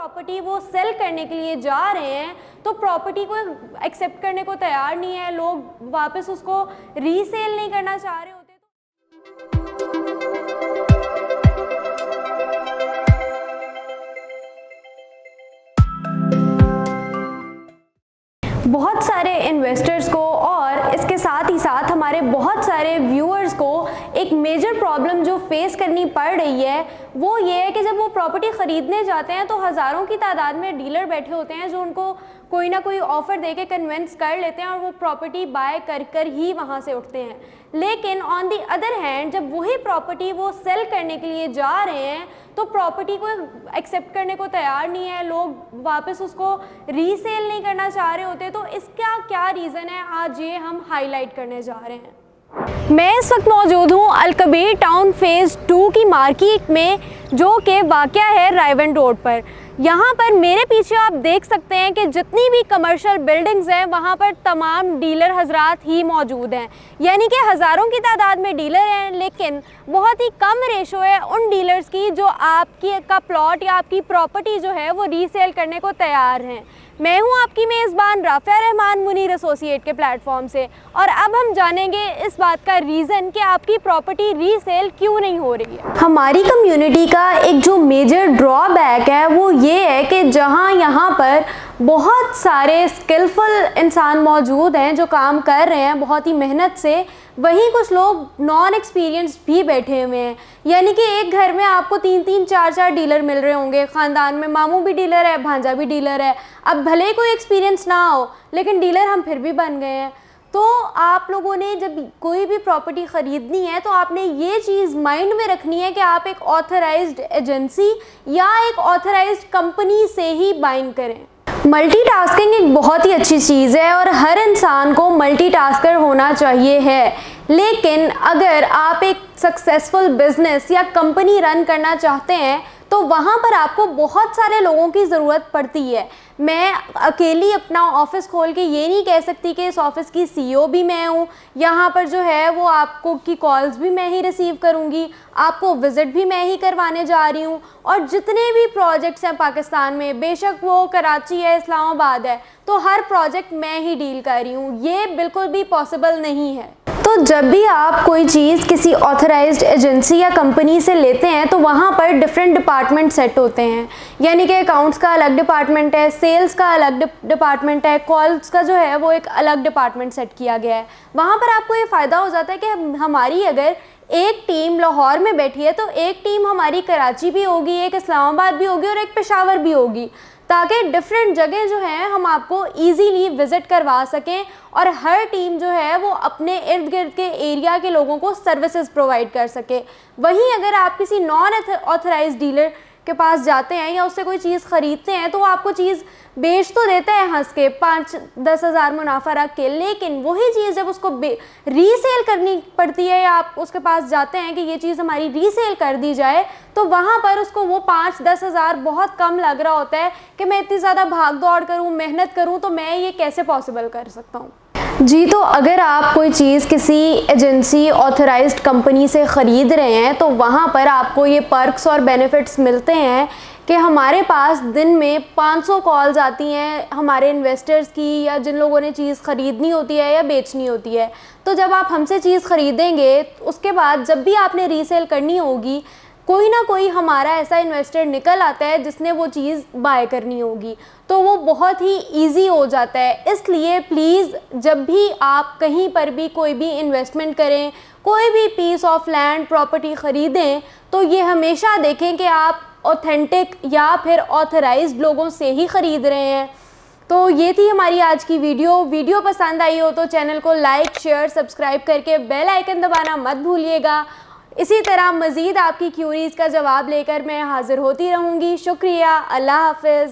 Property वो cell करने के लिए जा रहे हैं तो प्रॉपर्टी को एक्सेप्ट करने को तैयार नहीं है, लोग वापस उसको रीसेल नहीं करना चाह रहे होते। बहुत सारे इन्वेस्टर्स को और इसके साथ ही साथ हमारे बहुत सारे व्यूअर्स को एक मेजर प्रॉब्लम जो फेस करनी पड़ रही है वो ये है कि जब वो प्रॉपर्टी ख़रीदने जाते हैं तो हज़ारों की तादाद में डीलर बैठे होते हैं जो उनको कोई ना कोई ऑफ़र दे के कन्विंस कर लेते हैं और वो प्रॉपर्टी बाय कर कर ही वहाँ से उठते हैं। लेकिन ऑन दी अदर हैंड जब वही प्रॉपर्टी वो सेल करने के लिए जा रहे हैं तो प्रॉपर्टी को एक्सेप्ट करने को तैयार नहीं है, लोग वापस उसको रीसेल नहीं करना चाह रहे होते। तो इसका क्या रीज़न है, आज ये हम हाईलाइट करने जा रहे हैं। मैं इस वक्त मौजूद हूँ अलकबीर टाउन फेज़ 2 की मार्केट में जो कि वाक़या है रायवन रोड पर। यहाँ पर मेरे पीछे आप देख सकते हैं कि जितनी भी कमर्शियल बिल्डिंग्स हैं वहाँ पर तमाम डीलर हजरात ही मौजूद हैं, यानी कि हज़ारों की तादाद में डीलर हैं लेकिन बहुत ही कम रेशो है उन डीलर्स की जो आपकी का प्लॉट या आपकी प्रॉपर्टी जो है वो रीसेल करने को तैयार हैं। मैं हूं आपकी मेज़बान राफिया रहमान मुनीर एसोसिएट के प्लेटफॉर्म से और अब हम जानेंगे इस बात का रीज़न कि आपकी प्रॉपर्टी रीसेल क्यों नहीं हो रही है। हमारी कम्युनिटी का एक जो मेजर ड्रॉबैक है वो ये है कि जहां यहाँ पर बहुत सारे स्किलफुल इंसान मौजूद हैं जो काम कर रहे हैं बहुत ही मेहनत से, वहीं कुछ लोग नॉन एक्सपीरियंस भी बैठे हुए हैं। यानी कि एक घर में आपको 3-3 4-4 डीलर मिल रहे होंगे, ख़ानदान में मामू भी डीलर है, भांजा भी डीलर है। अब भले ही कोई एक्सपीरियंस ना हो लेकिन डीलर हम फिर भी बन गए हैं। तो आप लोगों ने जब कोई भी प्रॉपर्टी ख़रीदनी है तो आपने ये चीज़ माइंड में रखनी है कि आप एक ऑथराइज्ड एजेंसी या एक ऑथराइज्ड कंपनी से ही बाइंग करें। मल्टीटास्किंग एक बहुत ही अच्छी चीज़ है और हर इंसान को मल्टीटास्कर होना चाहिए है, लेकिन अगर आप एक सक्सेसफुल बिजनेस या कंपनी रन करना चाहते हैं तो वहाँ पर आपको बहुत सारे लोगों की ज़रूरत पड़ती है। मैं अकेली अपना ऑफ़िस खोल के ये नहीं कह सकती कि इस ऑफ़िस की सीईओ भी मैं हूँ, यहाँ पर जो है वो आपको की कॉल्स भी मैं ही रिसीव करूँगी, आपको विज़िट भी मैं ही करवाने जा रही हूँ और जितने भी प्रोजेक्ट्स हैं पाकिस्तान में, बेशक वो कराची है, इस्लामाबाद है, तो हर प्रोजेक्ट मैं ही डील कर रही हूँ। ये बिल्कुल भी पॉसिबल नहीं है। तो जब भी आप कोई चीज़ किसी ऑथराइज्ड एजेंसी या कंपनी से लेते हैं तो वहाँ पर डिफरेंट डिपार्टमेंट सेट होते हैं, यानी कि अकाउंट्स का अलग डिपार्टमेंट है, सेल्स का अलग डिपार्टमेंट है, कॉल्स का जो है वो एक अलग डिपार्टमेंट सेट किया गया है। वहाँ पर आपको ये फ़ायदा हो जाता है कि हमारी अगर एक टीम लाहौर में बैठी है तो एक टीम हमारी कराची भी होगी, एक इस्लामाबाद भी होगी और एक पेशावर भी होगी, ताकि डिफरेंट जगह जो हैं हम आपको इजीली विज़िट करवा सकें और हर टीम जो है वो अपने इर्द गिर्द के एरिया के लोगों को सर्विसेज प्रोवाइड कर सके। वहीं अगर आप किसी नॉन ऑथराइज्ड डीलर के पास जाते हैं या उससे कोई चीज़ ख़रीदते हैं तो वो आपको चीज़ बेच तो देता है हंस के 5-10 हज़ार मुनाफा रख के, लेकिन वही चीज़ जब उसको रीसेल करनी पड़ती है या आप उसके पास जाते हैं कि ये चीज़ हमारी रीसेल कर दी जाए तो वहाँ पर उसको वो 5-10 हज़ार बहुत कम लग रहा होता है कि मैं इतनी ज़्यादा भाग दौड़ करूँ, मेहनत करूँ, तो मैं ये कैसे पॉसिबल कर सकता हूँ। जी, तो अगर आप कोई चीज़ किसी एजेंसी ऑथराइज्ड कंपनी से ख़रीद रहे हैं तो वहाँ पर आपको ये पर्क्स और बेनिफिट्स मिलते हैं कि हमारे पास दिन में 500 कॉल्स आती हैं हमारे इन्वेस्टर्स की या जिन लोगों ने चीज़ ख़रीदनी होती है या बेचनी होती है। तो जब आप हमसे चीज़ ख़रीदेंगे उसके बाद जब भी आपने रीसेल करनी होगी कोई ना कोई हमारा ऐसा इन्वेस्टर निकल आता है जिसने वो चीज़ बाय करनी होगी, तो वो बहुत ही इजी हो जाता है। इसलिए प्लीज़ जब भी आप कहीं पर भी कोई भी इन्वेस्टमेंट करें, कोई भी पीस ऑफ लैंड प्रॉपर्टी ख़रीदें, तो ये हमेशा देखें कि आप ऑथेंटिक या फिर ऑथराइज्ड लोगों से ही ख़रीद रहे हैं। तो ये थी हमारी आज की वीडियो पसंद आई हो तो चैनल को लाइक, शेयर, सब्सक्राइब करके बेल आइकन दबाना मत भूलिएगा। इसी तरह मज़ीद आपकी क्यूरीज़ का जवाब लेकर मैं हाज़िर होती रहूँगी। शुक्रिया, अल्लाह हाफ़िज़।